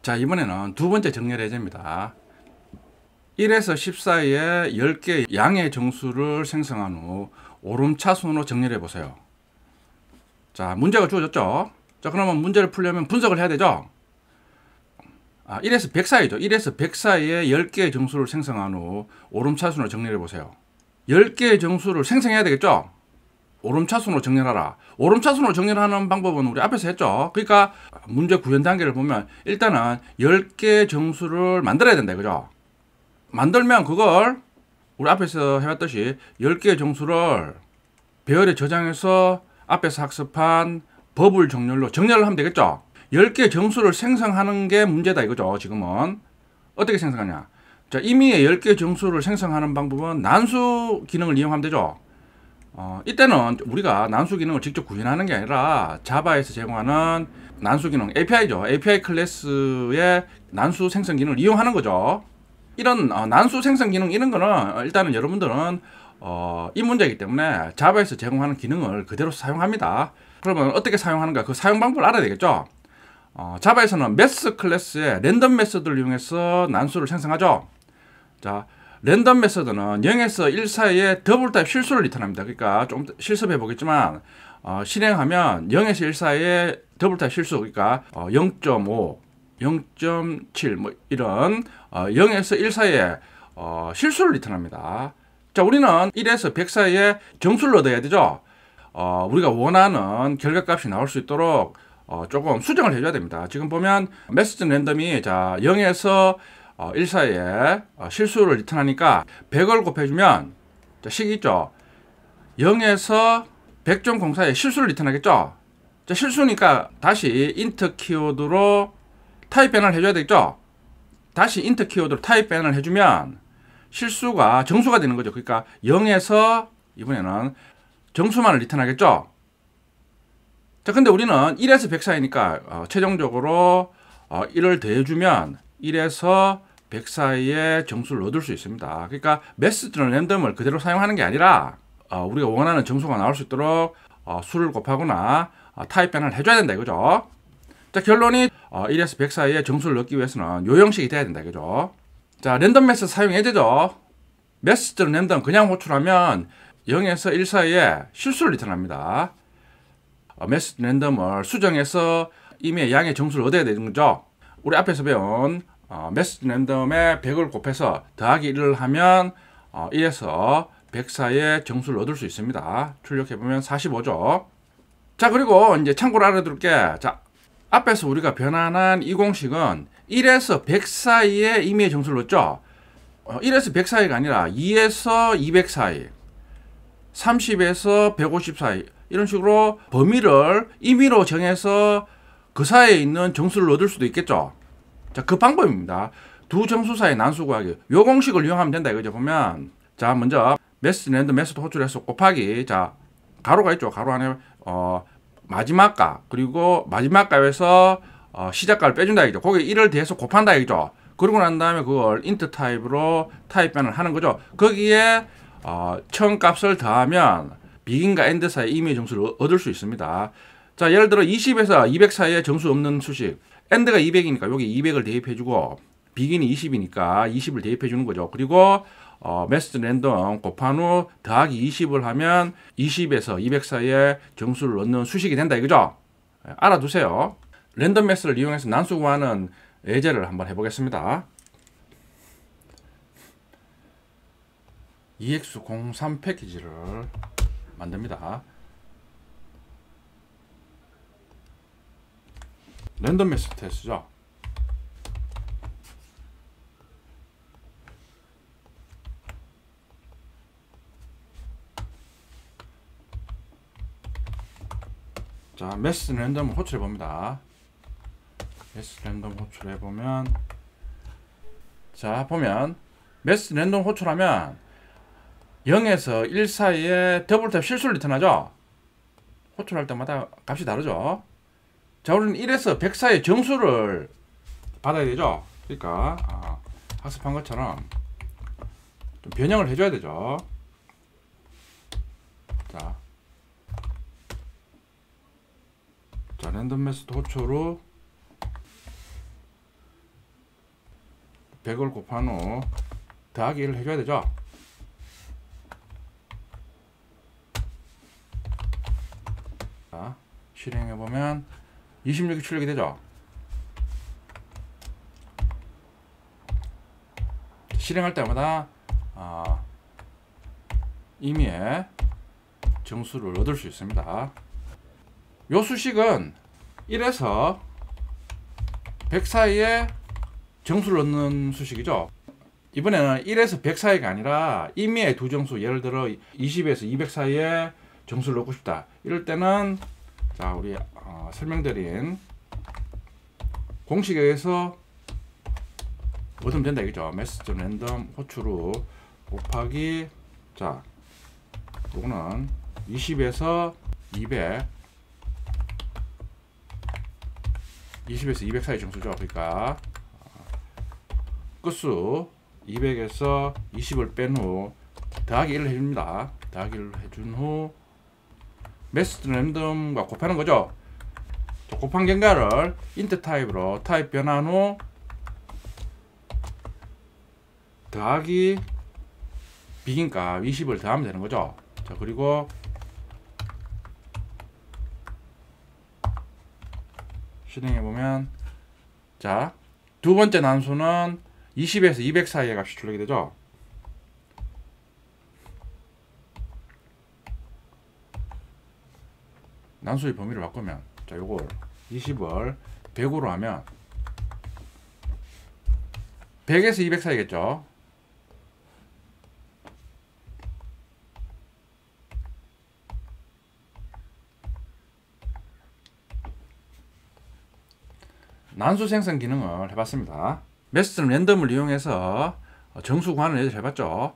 자, 이번에는 두 번째 정렬 예제입니다. 1에서 10 사이에 10개 양의 정수를 생성한 후 오름차순으로 정렬해 보세요. 자, 문제가 주어졌죠. 자, 그러면 문제를 풀려면 분석을 해야 되죠. 1에서 100 사이죠. 1에서 100 사이에 10개의 정수를 생성한 후 오름차순으로 정렬해 보세요. 10개의 정수를 생성해야 되겠죠. 오름차순으로 정렬하라. 오름차순으로 정렬하는 방법은 우리 앞에서 했죠. 그러니까 문제 구현 단계를 보면 일단은 10개의 정수를 만들어야 된다 이거죠. 만들면 그걸 우리 앞에서 해왔듯이 10개의 정수를 배열에 저장해서 앞에서 학습한 버블 정렬로 정렬을 하면 되겠죠. 10개의 정수를 생성하는 게 문제다 이거죠. 지금은 어떻게 생성하냐. 자, 이미 10개의 정수를 생성하는 방법은 난수 기능을 이용하면 되죠. 이때는 우리가 난수 기능을 직접 구현하는 게 아니라 자바에서 제공하는 난수 기능 API죠. API 클래스의 난수 생성 기능을 이용하는 거죠. 이런 난수 생성 기능 이런 거는 일단은 여러분들은 이 문제이기 때문에 자바에서 제공하는 기능을 그대로 사용합니다. 그러면 어떻게 사용하는가 그 사용 방법을 알아야 되겠죠. 자바에서는 메스 클래스의 랜덤 메서드를 이용해서 난수를 생성하죠. 자, 랜덤 메서드는 0에서 1 사이에 더블 타입 실수를 리턴합니다. 그러니까 좀 실습해 보겠지만 실행하면 0에서 1 사이에 더블 타입 실수 그러니까 0.5 0.7 뭐 이런 0에서 1 사이에 실수를 리턴합니다. 자, 우리는 1에서 100 사이에 정수를 얻어야 되죠. 우리가 원하는 결과값이 나올 수 있도록 조금 수정을 해줘야 됩니다. 지금 보면 메시지 랜덤이 자 0에서 1 사이에 실수를 리턴하니까 100을 곱해주면 자, 식이 있죠. 0에서 100.0 사이에 실수를 리턴하겠죠. 자, 실수니까 다시 int 키워드로 타입 변환을 해줘야 되겠죠. 다시 int 키워드로 타입 변환을 해주면 실수가 정수가 되는 거죠. 그러니까 0에서 이번에는 정수만을 리턴하겠죠. 자, 근데 우리는 1에서 100 사이니까 최종적으로 1을 더해주면 1에서 100 사이에 정수를 얻을 수 있습니다. 그러니까 메시지는 랜덤을 그대로 사용하는 게 아니라 우리가 원하는 정수가 나올 수 있도록 수를 곱하거나 타입 변환을 해줘야 된다 이거죠. 자, 결론이 1에서 100 사이에 정수를 넣기 위해서는 요 형식이 돼야 된다 이거죠. 자, 랜덤 메시지 사용해야 되죠. 메시지는 랜덤 그냥 호출하면 0에서 1 사이에 실수를 리턴합니다. 메시지 랜덤을 수정해서 이미 양의 정수를 얻어야 되는 거죠. 우리 앞에서 배운 메시지 랜덤에 100을 곱해서 더하기 1을 하면 1에서 100 사이에 정수를 얻을 수 있습니다. 출력해보면 45죠. 자, 그리고 이제 참고로 알아둘 게 자, 앞에서 우리가 변환한 이 공식은 1에서 100 사이에 이미의 정수를 넣었죠. 1에서 100 사이가 아니라 2에서 200 사이 30에서 150 사이 이런 식으로 범위를 임의로 정해서 그 사이에 있는 정수를 얻을 수도 있겠죠. 자, 그 방법입니다. 두 정수 사이 난수 구하기 요 공식을 이용하면 된다 이거죠. 보면 자, 먼저 메시지 랜덤 메소드 호출해서 곱하기 자 가로가 있죠. 가로 안에 마지막 값 그리고 마지막 값에서 시작 값을 빼준다 이거죠. 거기에 1을 더해서 곱한다 이거죠. 그러고 난 다음에 그걸 int 타입으로 타입 변환을 하는 거죠. 거기에 처음 값을 더하면 begin과 end 사이 이미의 정수를 얻을 수 있습니다. 자, 예를 들어 20에서 200 사이에 정수 없는 수식 end가 200이니까 여기 200을 대입해주고 begin이 20이니까 20을 대입해주는 거죠. 그리고 메시지 랜덤 곱한 후 더하기 20을 하면 20에서 200 사이에 정수를 얻는 수식이 된다 이거죠. 알아두세요. 랜덤 메스를 이용해서 난수 구하는 예제를 한번 해보겠습니다. EX03 패키지를 만듭니다. 랜덤 메스 테스트죠. 자, 메스 랜덤 호출해 봅니다. 메스 랜덤 호출해 보면 자, 보면 메스 랜덤 호출하면 0에서 1 사이에 더블 탭 실수를 리턴하죠. 호출할 때마다 값이 다르죠. 자, 우리는 1에서 100 사이의 정수를 받아야 되죠. 그러니까 학습한 것처럼 좀 변형을 해줘야 되죠. 자, 랜덤 메소드 호출 후 100을 곱한 후 더하기 1을 해줘야 되죠. 자, 실행해보면 26이 출력이 되죠. 실행할 때마다 임의의 정수를 얻을 수 있습니다. 요 수식은 1에서 100 사이에 정수를 얻는 수식이죠. 이번에는 1에서 100 사이가 아니라 임의의 두 정수, 예를 들어 20에서 200 사이에 정수를 얻고 싶다. 이럴 때는 자, 우리 설명드린 공식에 의해서 얻으면 된다 이거죠. mass.random 호출루 곱하기, 자, 요거는 20에서 200 20에서 200 사이 정수죠. 그러니까 끝수 200에서 20을 뺀 후 더하기 1을 해줍니다. 더하기 1을 해준 후 mass.random과 곱하는 거죠. 곱한 결과를 int 타입으로 타입 변환 후 더하기 비긴값 20을 더하면 되는 거죠. 자, 그리고 실행해 보면, 자, 두 번째 난수는 20에서 200 사이의 값이 출력이 되죠. 난수의 범위를 바꾸면, 자, 요걸 20을 100으로 하면 100에서 200 사이겠죠. 난수 생성 기능을 해봤습니다. mass.random을 이용해서 정수 구하는 예를 해봤죠.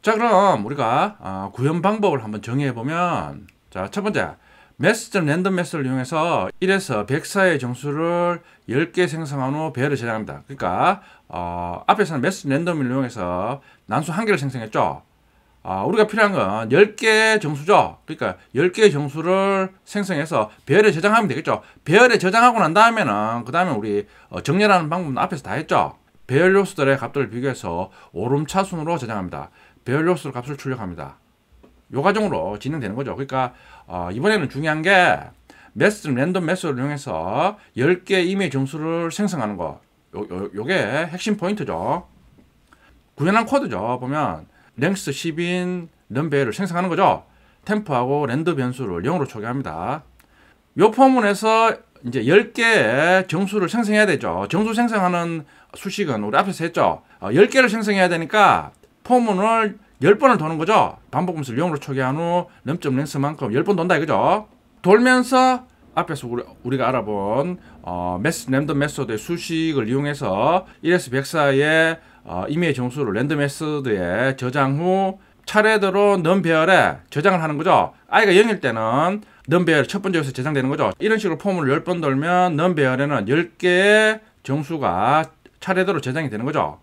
자, 그럼 우리가 구현 방법을 한번 정의해보면, 자, 첫 번째 mass.random mass를 이용해서 1에서 100 사이의 정수를 10개 생성한 후 배열을 저장합니다. 그러니까 앞에서는 mass.random을 이용해서 난수 1개를 생성했죠. 우리가 필요한 건 10개의 정수죠. 그러니까 10개의 정수를 생성해서 배열에 저장하면 되겠죠. 배열에 저장하고 난 다음에는, 그 다음에 우리 정렬하는 방법은 앞에서 다 했죠. 배열 요소들의 값들을 비교해서 오름차순으로 저장합니다. 배열 요소 값을 출력합니다. 요 과정으로 진행되는 거죠. 그러니까 이번에는 중요한 게 mass.random mass를 이용해서 10개 임의 정수를 생성하는 거. 요게 핵심 포인트죠. 구현한 코드죠. 보면 length 10인 넘배열을 생성하는 거죠. 템프하고 랜드 변수를 0으로 초기합니다. 요 포문에서 이제 10개의 정수를 생성해야 되죠. 정수 생성하는 수식은 우리 앞에서 했죠. 10개를 생성해야 되니까 포문을 10번을 도는 거죠. 반복함수를 0으로 초기한 후 넘점 랭스만큼 10번 돈다 이거죠. 돌면서 앞에서 우리가 알아본 랜덤 메소드의 수식을 이용해서 1에서 100 사이의 임의의 정수를 랜덤 메소드에 저장 후 차례대로 넘 배열에 저장을 하는 거죠. i가 0일 때는 넘 배열 첫 번째 요소에 저장되는 거죠. 이런 식으로 폼을 10번 돌면 넘 배열에는 10개의 정수가 차례대로 저장이 되는 거죠.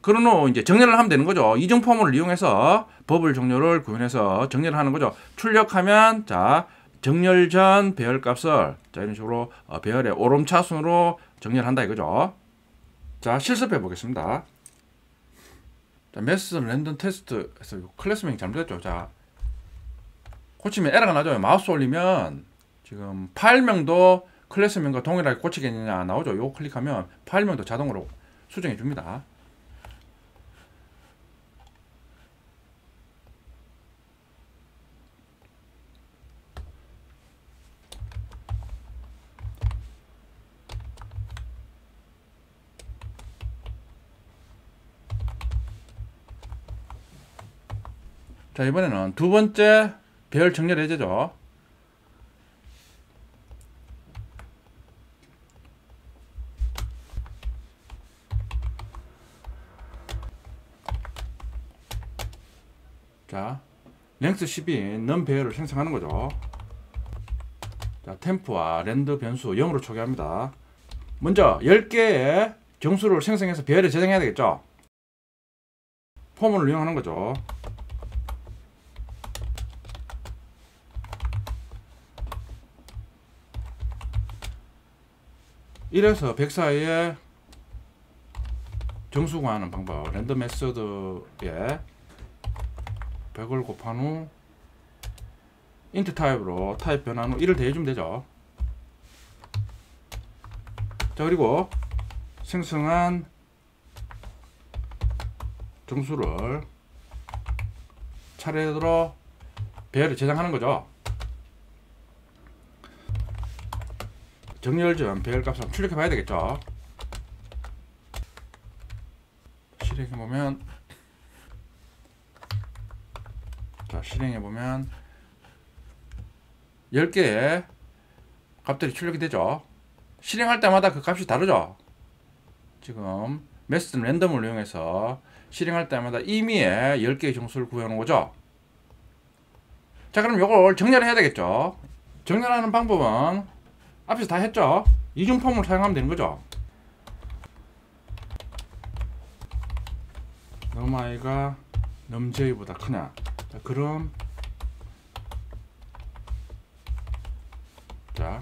그런 후 이제 정렬을 하면 되는 거죠. 이중 포문을 이용해서 버블 종료를 구현해서 정렬을 하는 거죠. 출력하면, 자, 정렬 전 배열 값을, 자, 이런 식으로 배열의 오름차순으로 정렬한다 이거죠. 자, 실습해 보겠습니다. 자, 매스 랜덤 테스트에서 클래스명이 잘못됐죠. 자, 고치면 에러가 나죠. 마우스 올리면 지금 파일명도 클래스명과 동일하게 고치겠느냐 나오죠. 요거 클릭하면 파일명도 자동으로 수정해 줍니다. 자, 이번에는 두 번째 배열 정렬 해제죠. 자, 랭스 10인 넘 배열을 생성하는 거죠. 자, 템프와 랜드 변수 0으로 초기합니다. 먼저 10개의 정수를 생성해서 배열에 저장해야 되겠죠. 포문을 이용하는 거죠. (1에서 100) 사이에 정수 구하는 방법. 랜덤 메서드에 100을 곱한 후 인트 타입으로 타입 변환 후 1을 더해주면 되죠. 자, 그리고 생성한 정수를 차례대로 배열에 저장하는 거죠. 정렬 전 배열 값을 한번 출력해 봐야 되겠죠. 실행해 보면, 자, 실행해 보면 10개의 값들이 출력이 되죠. 실행할 때마다 그 값이 다르죠. 지금 메시드 랜덤을 이용해서 실행할 때마다 임의의 10개의 정수를 구해 놓은 거죠. 자, 그럼 이걸 정렬해야 되겠죠. 정렬하는 방법은 앞에서 다 했죠. 이중 폼을 사용하면 되는 거죠. 넘이가 넘j보다 크냐. 자, 그럼 자,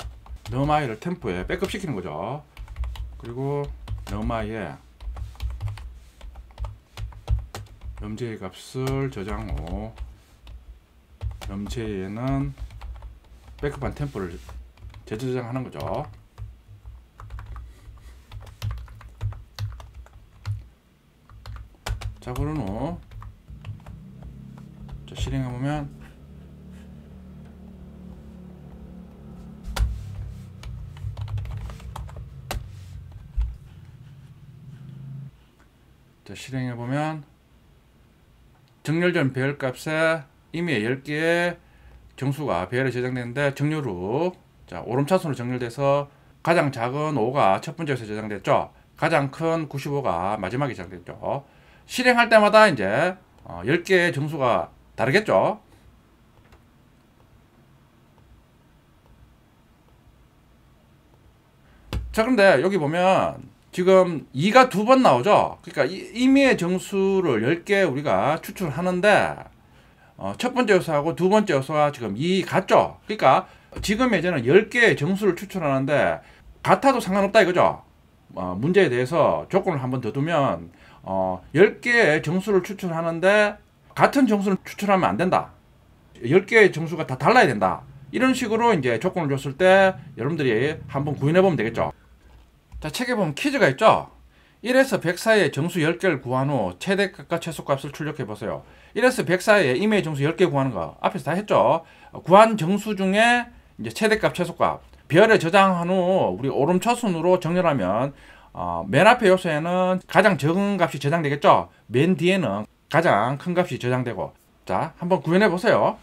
넘i를 템포에 백업 시키는 거죠. 그리고 넘i에 넘j 값을 저장 후 넘j에는 백업한 템포를 재저장하는 거죠. 자, 그런 후 실행해 보면 실행해 보면 정렬 전 배열 값에 이미 10개의 정수가 배열에 저장되는데, 정렬 후 자, 오름차순으로 정렬돼서 가장 작은 5가 첫 번째에서 저장됐죠. 가장 큰 95가 마지막에 저장됐죠. 실행할 때마다 이제 10개의 정수가 다르겠죠. 자, 그런데 여기 보면 지금 2가 두 번 나오죠. 그러니까 임의의 정수를 10개 우리가 추출하는데 첫 번째 요소하고 두 번째 요소가 지금 2 같죠. 그러니까 지금 예제는 10개의 정수를 추출하는데 같아도 상관없다 이거죠. 문제에 대해서 조건을 한번 더 두면 10개의 정수를 추출하는데 같은 정수를 추출하면 안 된다. 10개의 정수가 다 달라야 된다. 이런 식으로 이제 조건을 줬을 때 여러분들이 한번 구현해 보면 되겠죠. 자, 책에 보면 퀴즈가 있죠. 1에서 100 사이의 정수 10개를 구한 후 최대값과 최소값을 출력해 보세요. 1에서 100 사이에 임의의 정수 10개 구하는 거 앞에서 다 했죠. 구한 정수 중에 이제 최대값, 최소값 배열에 저장한 후 우리 오름차순으로 정렬하면 맨 앞에 요소에는 가장 적은 값이 저장되겠죠. 맨 뒤에는 가장 큰 값이 저장되고. 자, 한번 구현해 보세요.